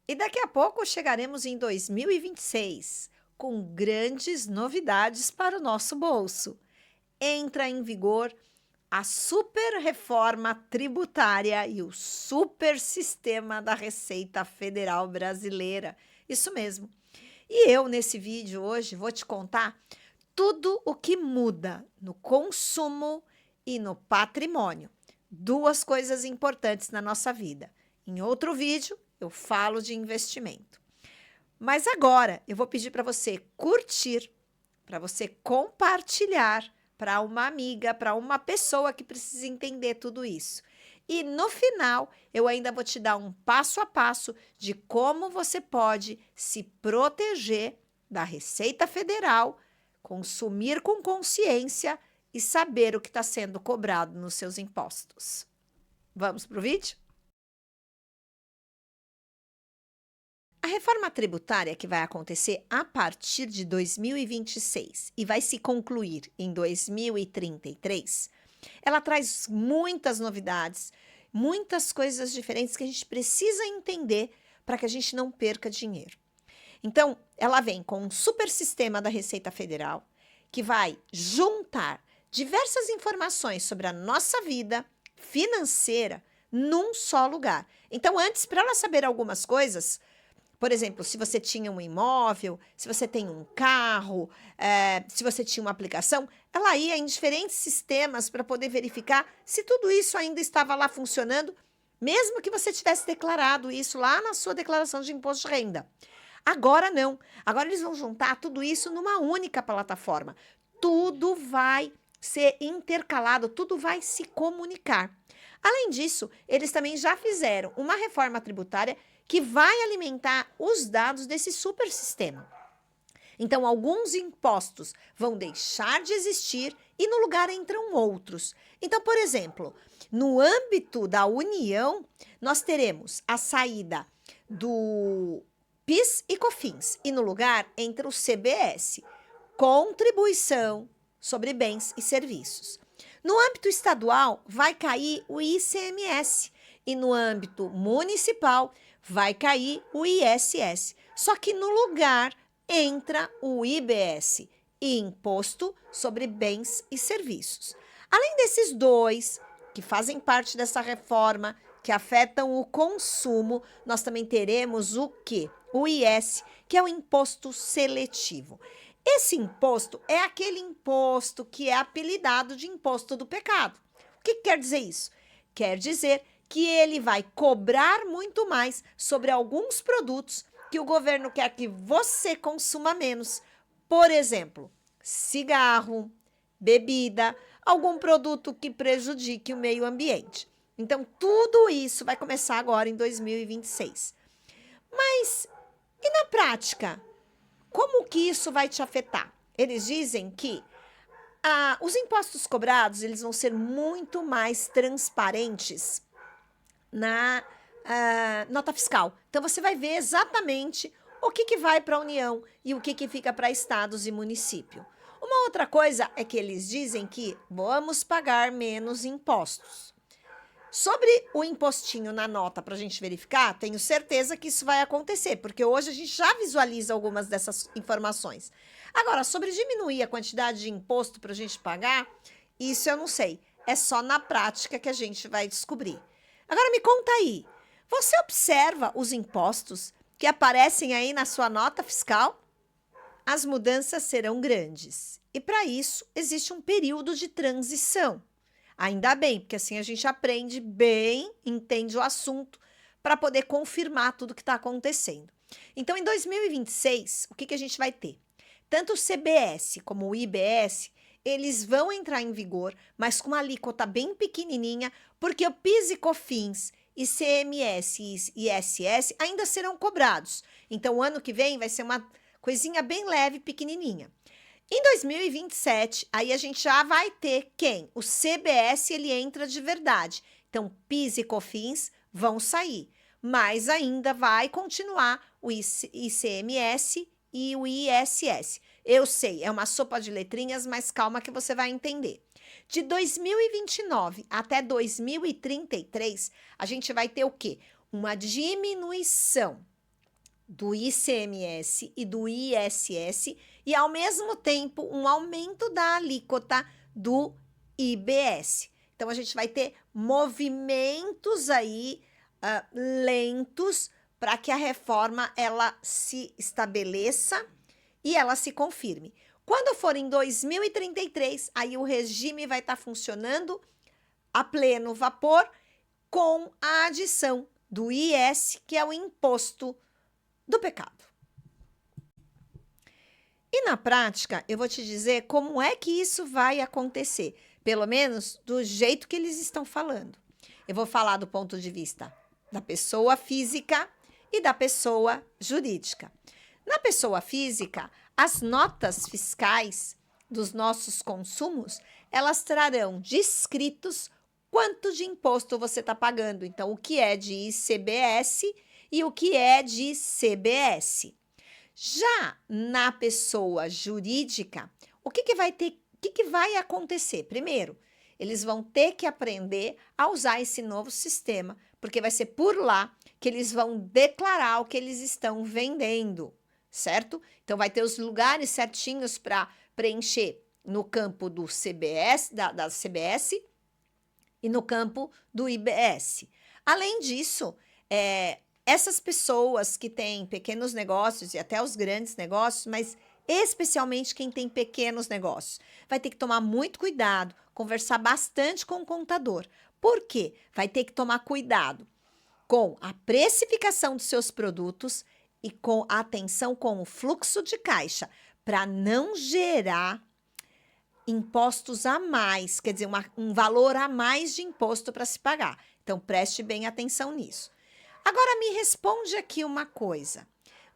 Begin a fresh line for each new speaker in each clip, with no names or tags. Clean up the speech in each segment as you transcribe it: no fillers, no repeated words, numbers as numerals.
E daqui a pouco chegaremos em 2026, com grandes novidades para o nosso bolso. Entra em vigor a super reforma tributária e o super sistema da Receita Federal Brasileira. Isso mesmo. E eu, nesse vídeo hoje, vou te contar tudo o que muda no consumo e no patrimônio. Duas coisas importantes na nossa vida. Em outro vídeo, eu falo de investimento. Mas agora eu vou pedir para você curtir, para você compartilhar para uma amiga, para uma pessoa que precisa entender tudo isso. E no final, eu ainda vou te dar um passo a passo de como você pode se proteger da Receita Federal, consumir com consciência e saber o que está sendo cobrado nos seus impostos. Vamos para o vídeo? A reforma tributária que vai acontecer a partir de 2026 e vai se concluir em 2033, ela traz muitas novidades, muitas coisas diferentes que a gente precisa entender para que a gente não perca dinheiro. Então, ela vem com um super sistema da Receita Federal que vai juntar diversas informações sobre a nossa vida financeira num só lugar. Então, antes, para ela saber algumas coisas, por exemplo, se você tinha um imóvel, se você tem um carro, se você tinha uma aplicação, ela ia em diferentes sistemas para poder verificar se tudo isso ainda estava lá funcionando, mesmo que você tivesse declarado isso lá na sua declaração de imposto de renda. Agora não. Agora eles vão juntar tudo isso numa única plataforma. Tudo vai ser intercalado, tudo vai se comunicar. Além disso, eles também já fizeram uma reforma tributária que vai alimentar os dados desse super sistema. Então, alguns impostos vão deixar de existir e no lugar entram outros. Então, por exemplo, no âmbito da União, nós teremos a saída do PIS e COFINS e no lugar entra o CBS, Contribuição sobre Bens e Serviços. No âmbito estadual, vai cair o ICMS e no âmbito municipal, vai cair o ISS. Só que no lugar entra o IBS, Imposto sobre Bens e Serviços. Além desses dois, que fazem parte dessa reforma, que afetam o consumo, nós também teremos o quê? O IS, que é o imposto seletivo. Esse imposto é aquele imposto que é apelidado de imposto do pecado. O que quer dizer isso? Quer dizer que ele vai cobrar muito mais sobre alguns produtos que o governo quer que você consuma menos. Por exemplo, cigarro, bebida, algum produto que prejudique o meio ambiente. Então, tudo isso vai começar agora em 2026. Mas, e na prática? Como que isso vai te afetar? Eles dizem que os impostos cobrados eles vão ser muito mais transparentes na nota fiscal. Então, você vai ver exatamente o que vai para a União e o que fica para estados e município. Uma outra coisa é que eles dizem que vamos pagar menos impostos. Sobre o impostinho na nota para a gente verificar, tenho certeza que isso vai acontecer, porque hoje a gente já visualiza algumas dessas informações. Agora, sobre diminuir a quantidade de imposto para a gente pagar, isso eu não sei. É só na prática que a gente vai descobrir. Agora me conta aí, você observa os impostos que aparecem aí na sua nota fiscal? As mudanças serão grandes e para isso existe um período de transição. Ainda bem, porque assim a gente aprende bem, entende o assunto para poder confirmar tudo que está acontecendo. Então, em 2026, o que a gente vai ter? Tanto o CBS como o IBS, eles vão entrar em vigor, mas com uma alíquota bem pequenininha, porque o PIS e COFINS, ICMS e ISS ainda serão cobrados. Então, o ano que vem vai ser uma coisinha bem leve, pequenininha. Em 2027, aí a gente já vai ter quem? O CBS, ele entra de verdade. Então, PIS e COFINS vão sair, mas ainda vai continuar o ICMS e o ISS. Eu sei, é uma sopa de letrinhas, mas calma que você vai entender. De 2029 até 2033, a gente vai ter o quê? Uma diminuição do ICMS e do ISS e, ao mesmo tempo, um aumento da alíquota do IBS. Então, a gente vai ter movimentos aí lentos para que a reforma ela se estabeleça e ela se confirme. Quando for em 2033, aí o regime vai estar funcionando a pleno vapor com a adição do IS, que é o imposto do pecado. E na prática, eu vou te dizer como é que isso vai acontecer, pelo menos do jeito que eles estão falando. Eu vou falar do ponto de vista da pessoa física e da pessoa jurídica. Na pessoa física, as notas fiscais dos nossos consumos, elas trarão descritos quanto de imposto você está pagando. Então, o que é de ICBS e o que é de CBS. Já na pessoa jurídica, o que vai acontecer? Primeiro, eles vão ter que aprender a usar esse novo sistema, porque vai ser por lá que eles vão declarar o que eles estão vendendo, certo? Então, vai ter os lugares certinhos para preencher no campo do CBS, da CBS e no campo do IBS. Além disso, essas pessoas que têm pequenos negócios e até os grandes negócios, mas especialmente quem tem pequenos negócios, vai ter que tomar muito cuidado, conversar bastante com o contador. Por quê? Vai ter que tomar cuidado com a precificação dos seus produtos e com atenção com o fluxo de caixa, para não gerar impostos a mais, quer dizer, um valor a mais de imposto para se pagar. Então, preste bem atenção nisso. Agora, me responde aqui uma coisa.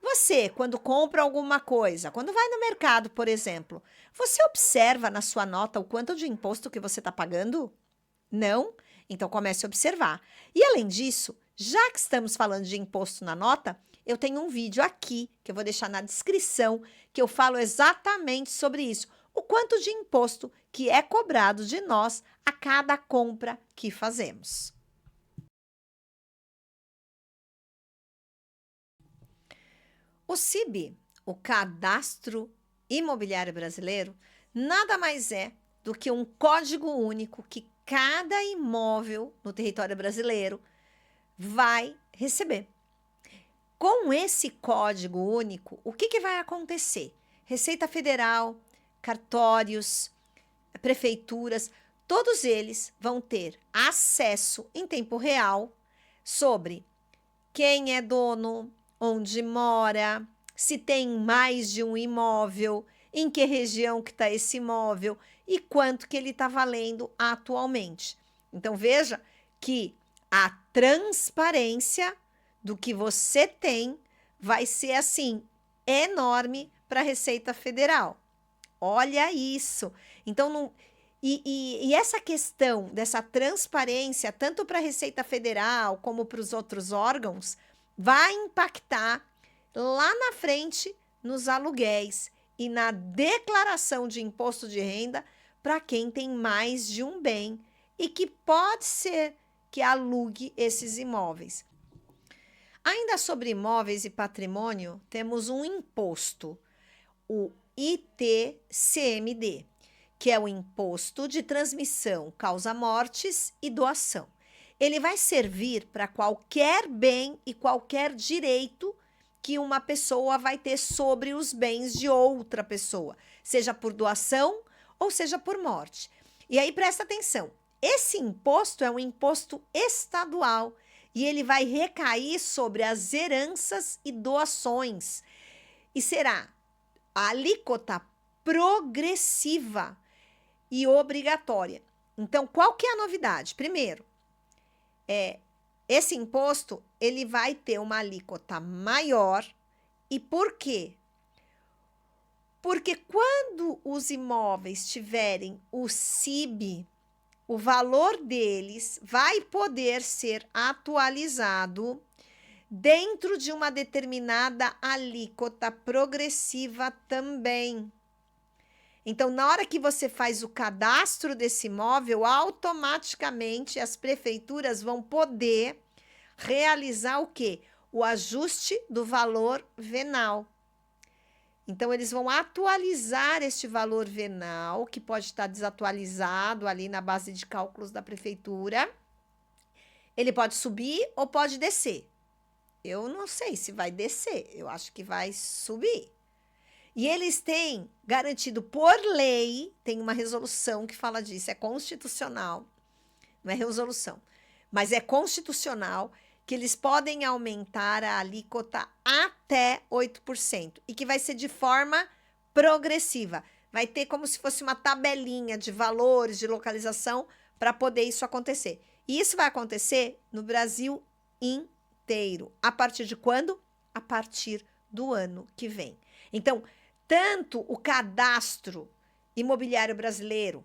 Você, quando compra alguma coisa, quando vai no mercado, por exemplo, você observa na sua nota o quanto de imposto que você está pagando? Não? Então, comece a observar. E, além disso, já que estamos falando de imposto na nota, eu tenho um vídeo aqui, que eu vou deixar na descrição, que eu falo exatamente sobre isso. O quanto de imposto que é cobrado de nós a cada compra que fazemos. O CIB, o Cadastro Imobiliário Brasileiro, nada mais é do que um código único que cada imóvel no território brasileiro vai receber. Com esse código único, o que vai acontecer? Receita Federal, cartórios, prefeituras, todos eles vão ter acesso em tempo real sobre quem é dono, onde mora, se tem mais de um imóvel, em que região que está esse imóvel e quanto que ele está valendo atualmente. Então, veja que a transparência do que você tem vai ser, assim, enorme para a Receita Federal. Olha isso. Então, e essa questão dessa transparência, tanto para a Receita Federal como para os outros órgãos, vai impactar lá na frente nos aluguéis e na declaração de imposto de renda para quem tem mais de um bem e que pode ser que alugue esses imóveis. Ainda sobre imóveis e patrimônio, temos um imposto, o ITCMD, que é o Imposto de Transmissão, Causa-Mortes e Doação. Ele vai servir para qualquer bem e qualquer direito que uma pessoa vai ter sobre os bens de outra pessoa, seja por doação ou seja por morte. E aí presta atenção, esse imposto é um imposto estadual e ele vai recair sobre as heranças e doações e será a alíquota progressiva e obrigatória. Então, qual que é a novidade? Primeiro, esse imposto ele vai ter uma alíquota maior. E por quê? Porque quando os imóveis tiverem o CIB, o valor deles vai poder ser atualizado dentro de uma determinada alíquota progressiva também. Então, na hora que você faz o cadastro desse imóvel, automaticamente as prefeituras vão poder realizar o quê? o ajuste do valor venal. Então, eles vão atualizar este valor venal, que pode estar desatualizado ali na base de cálculos da prefeitura. Ele pode subir ou pode descer. Eu não sei se vai descer, eu acho que vai subir. E eles têm garantido por lei, tem uma resolução que fala disso, é constitucional, não é resolução, mas é constitucional, que eles podem aumentar a alíquota até 8% e que vai ser de forma progressiva. Vai ter como se fosse uma tabelinha de valores, de localização, para poder isso acontecer. E isso vai acontecer no Brasil inteiro. A partir de quando? A partir do ano que vem. Então, tanto o cadastro imobiliário brasileiro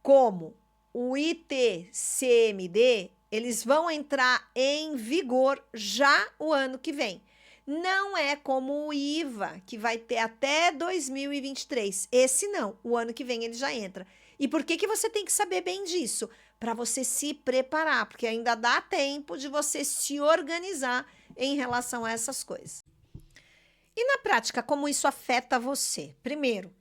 como o ITCMD, eles vão entrar em vigor já o ano que vem. Não é como o IVA, que vai ter até 2023. Esse não, o ano que vem ele já entra. E por que você tem que saber bem disso? Para você se preparar, porque ainda dá tempo de você se organizar em relação a essas coisas. E na prática, como isso afeta você? Primeiro,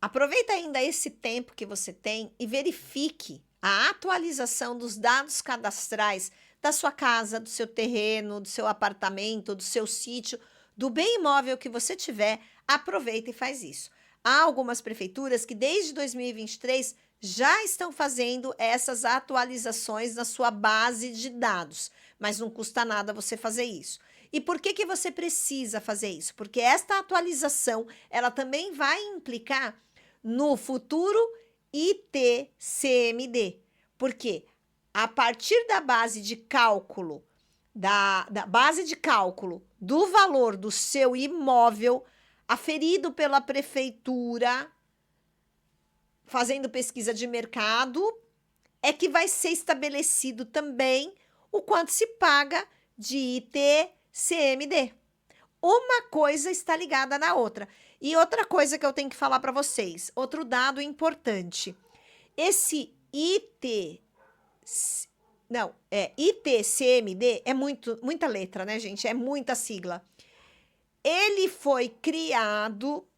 aproveita ainda esse tempo que você tem e verifique a atualização dos dados cadastrais da sua casa, do seu terreno, do seu apartamento, do seu sítio, do bem imóvel que você tiver. Aproveita e faz isso. Há algumas prefeituras que desde 2023 já estão fazendo essas atualizações na sua base de dados, mas não custa nada você fazer isso. E por que você precisa fazer isso? Porque esta atualização, ela também vai implicar no futuro ITCMD. Porque a partir da base de cálculo, da base de cálculo do valor do seu imóvel, aferido pela prefeitura, fazendo pesquisa de mercado, é que vai ser estabelecido também o quanto se paga de ITCMD. Uma coisa está ligada na outra. E outra coisa que eu tenho que falar para vocês, outro dado importante. Esse ITCMD é muita letra, né, gente? É muita sigla. Ele foi criado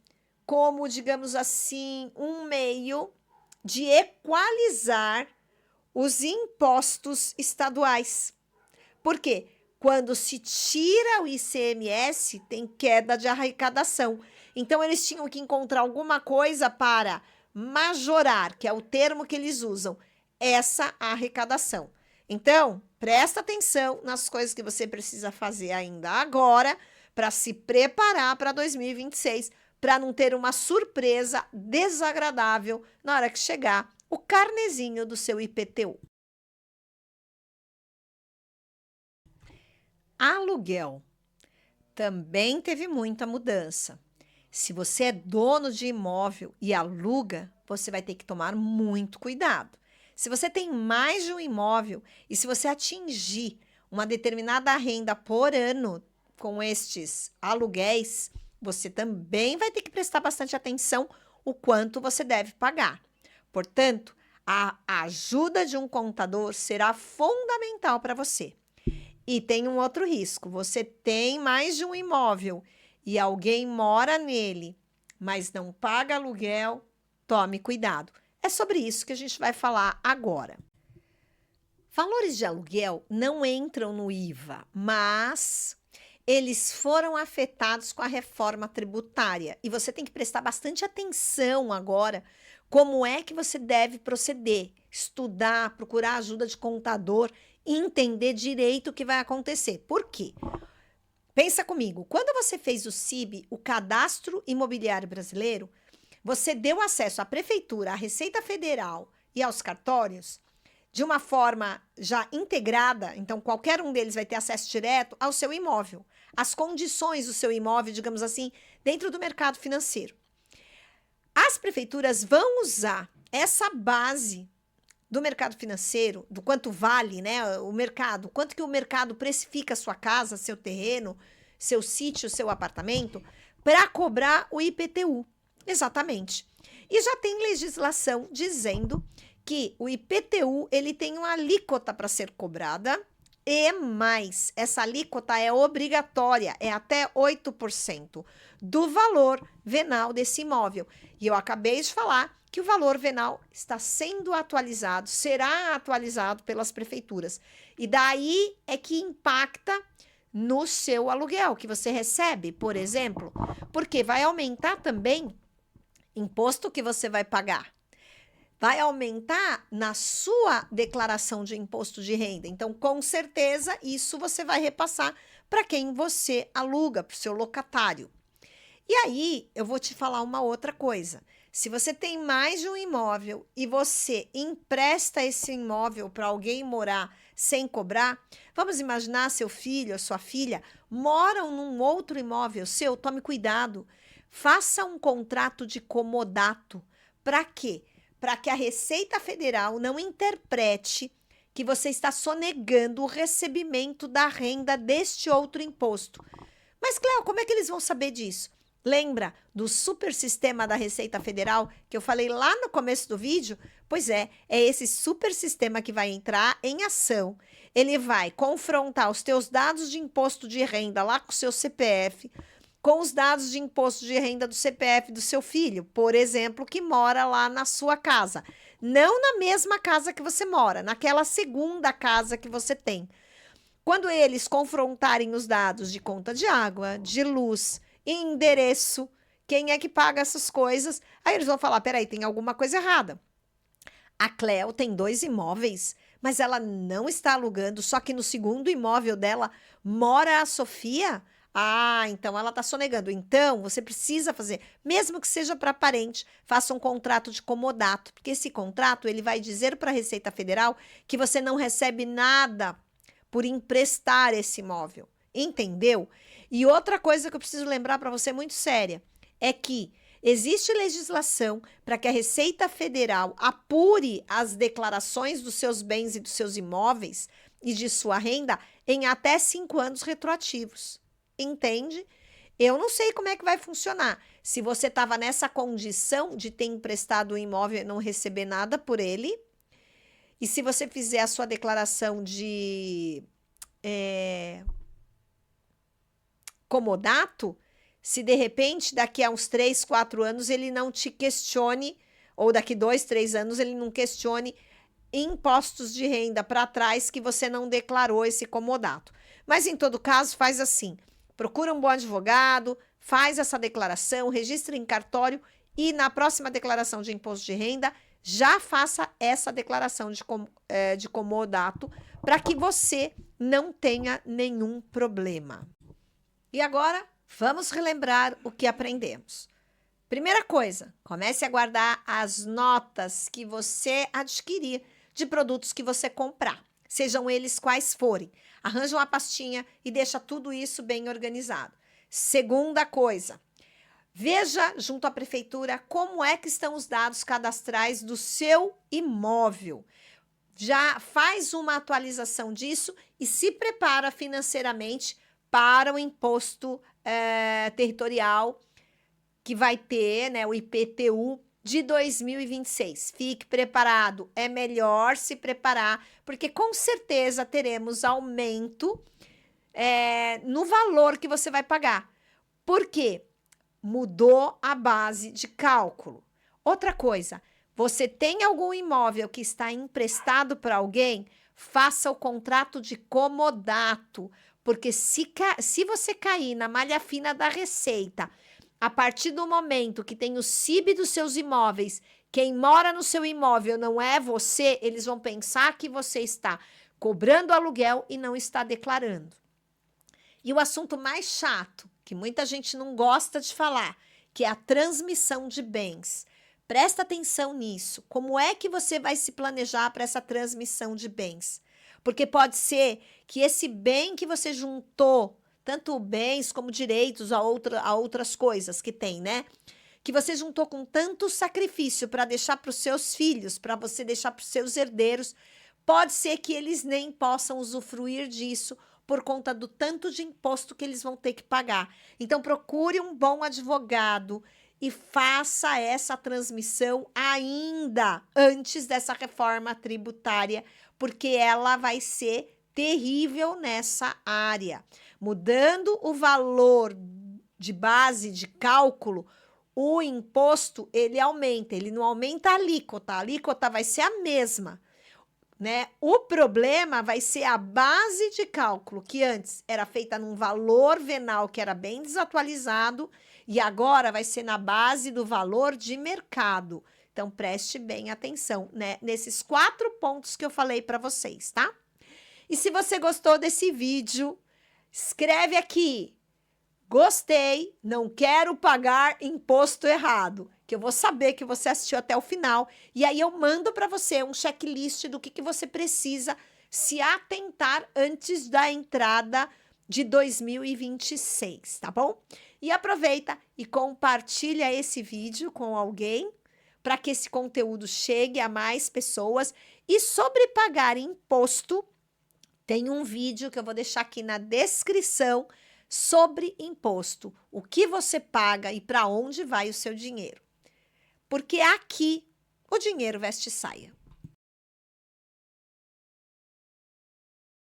como, digamos assim, um meio de equalizar os impostos estaduais. Por quê? Quando se tira o ICMS, tem queda de arrecadação. Então, eles tinham que encontrar alguma coisa para majorar, que é o termo que eles usam, essa arrecadação. Então, presta atenção nas coisas que você precisa fazer ainda agora para se preparar para 2026, para não ter uma surpresa desagradável na hora que chegar o carnezinho do seu IPTU. Aluguel também teve muita mudança. Se você é dono de imóvel e aluga, você vai ter que tomar muito cuidado. Se você tem mais de um imóvel e se você atingir uma determinada renda por ano com estes aluguéis, você também vai ter que prestar bastante atenção o quanto você deve pagar. Portanto, a ajuda de um contador será fundamental para você. E tem um outro risco, você tem mais de um imóvel e alguém mora nele, mas não paga aluguel, tome cuidado. É sobre isso que a gente vai falar agora. Valores de aluguel não entram no IVA, mas eles foram afetados com a reforma tributária. E você tem que prestar bastante atenção agora como é que você deve proceder, estudar, procurar ajuda de contador, entender direito o que vai acontecer. Por quê? Pensa comigo, quando você fez o CIB, o Cadastro Imobiliário Brasileiro, você deu acesso à Prefeitura, à Receita Federal e aos cartórios de uma forma já integrada, então qualquer um deles vai ter acesso direto ao seu imóvel, as condições do seu imóvel, digamos assim, dentro do mercado financeiro. As prefeituras vão usar essa base do mercado financeiro, do quanto vale, né, o mercado, quanto que o mercado precifica a sua casa, seu terreno, seu sítio, seu apartamento, para cobrar o IPTU. Exatamente. E já tem legislação dizendo que o IPTU ele tem uma alíquota para ser cobrada e mais. Essa alíquota é obrigatória, é até 8% do valor venal desse imóvel. E eu acabei de falar que o valor venal está sendo atualizado, será atualizado pelas prefeituras. E daí é que impacta no seu aluguel que você recebe, por exemplo, porque vai aumentar também imposto que você vai pagar. Vai aumentar na sua declaração de imposto de renda. Então, com certeza, isso você vai repassar para quem você aluga, para o seu locatário. E aí, eu vou te falar uma outra coisa. Se você tem mais de um imóvel e você empresta esse imóvel para alguém morar sem cobrar, vamos imaginar seu filho, a sua filha, moram num outro imóvel seu, tome cuidado. Faça um contrato de comodato. Para quê? Para que a Receita Federal não interprete que você está sonegando o recebimento da renda deste outro imposto. Mas, Cléo, como é que eles vão saber disso? Lembra do super sistema da Receita Federal que eu falei lá no começo do vídeo? Pois é esse super sistema que vai entrar em ação. Ele vai confrontar os teus dados de imposto de renda lá com o seu CPF, com os dados de imposto de renda do CPF do seu filho, por exemplo, que mora lá na sua casa. Não na mesma casa que você mora, naquela segunda casa que você tem. Quando eles confrontarem os dados de conta de água, de luz, endereço, quem é que paga essas coisas, aí eles vão falar, peraí, tem alguma coisa errada. A Cleo tem 2 imóveis, mas ela não está alugando, só que no segundo imóvel dela mora a Sofia. Ah, então ela está sonegando. Então, você precisa fazer, mesmo que seja para parente, faça um contrato de comodato, porque esse contrato ele vai dizer para a Receita Federal que você não recebe nada por emprestar esse imóvel. Entendeu? E outra coisa que eu preciso lembrar para você muito séria é que existe legislação para que a Receita Federal apure as declarações dos seus bens e dos seus imóveis e de sua renda em até 5 anos retroativos. Entende? Eu não sei como é que vai funcionar. Se você estava nessa condição de ter emprestado o imóvel e não receber nada por ele, e se você fizer a sua declaração de comodato, se de repente daqui a uns 3, 4 anos ele não te questione, ou daqui 2, 3 anos ele não questione impostos de renda para trás que você não declarou esse comodato. Mas em todo caso, faz assim, procura um bom advogado, faz essa declaração, registra em cartório e na próxima declaração de imposto de renda, já faça essa declaração de comodato para que você não tenha nenhum problema. E agora, vamos relembrar o que aprendemos. Primeira coisa, comece a guardar as notas que você adquirir de produtos que você comprar, sejam eles quais forem. Arranja uma pastinha e deixa tudo isso bem organizado. Segunda coisa, veja junto à prefeitura como é que estão os dados cadastrais do seu imóvel. Já faz uma atualização disso e se prepara financeiramente para o imposto territorial que vai ter, né, o IPTU de 2026. Fique preparado, é melhor se preparar, porque com certeza teremos aumento no valor que você vai pagar. Por quê? Mudou a base de cálculo. Outra coisa, você tem algum imóvel que está emprestado para alguém? Faça o contrato de comodato, porque se você cair na malha fina da Receita, a partir do momento que tem o CIB dos seus imóveis, quem mora no seu imóvel não é você, eles vão pensar que você está cobrando aluguel e não está declarando. E o assunto mais chato, que muita gente não gosta de falar, que é a transmissão de bens. Presta atenção nisso. Como é que você vai se planejar para essa transmissão de bens? Porque pode ser que esse bem que você juntou, tanto bens como direitos a outras coisas que tem, né? Que você juntou com tanto sacrifício para deixar para os seus filhos, para você deixar para os seus herdeiros, pode ser que eles nem possam usufruir disso por conta do tanto de imposto que eles vão ter que pagar. Então, procure um bom advogado e faça essa transmissão ainda antes dessa reforma tributária, porque ela vai ser terrível nessa área. Mudando o valor de base de cálculo, o imposto, ele aumenta, ele não aumenta a alíquota vai ser a mesma, né? O problema vai ser a base de cálculo, que antes era feita num valor venal que era bem desatualizado, e agora vai ser na base do valor de mercado. Então, preste bem atenção, né? Nesses 4 pontos que eu falei para vocês, tá? E se você gostou desse vídeo, escreve aqui: gostei, não quero pagar imposto errado, que eu vou saber que você assistiu até o final. E aí eu mando para você um checklist do que você precisa se atentar antes da entrada de 2026, tá bom? E aproveita e compartilha esse vídeo com alguém para que esse conteúdo chegue a mais pessoas. E sobre pagar imposto, tem um vídeo que eu vou deixar aqui na descrição sobre imposto, o que você paga e para onde vai o seu dinheiro. Porque aqui o dinheiro veste saia.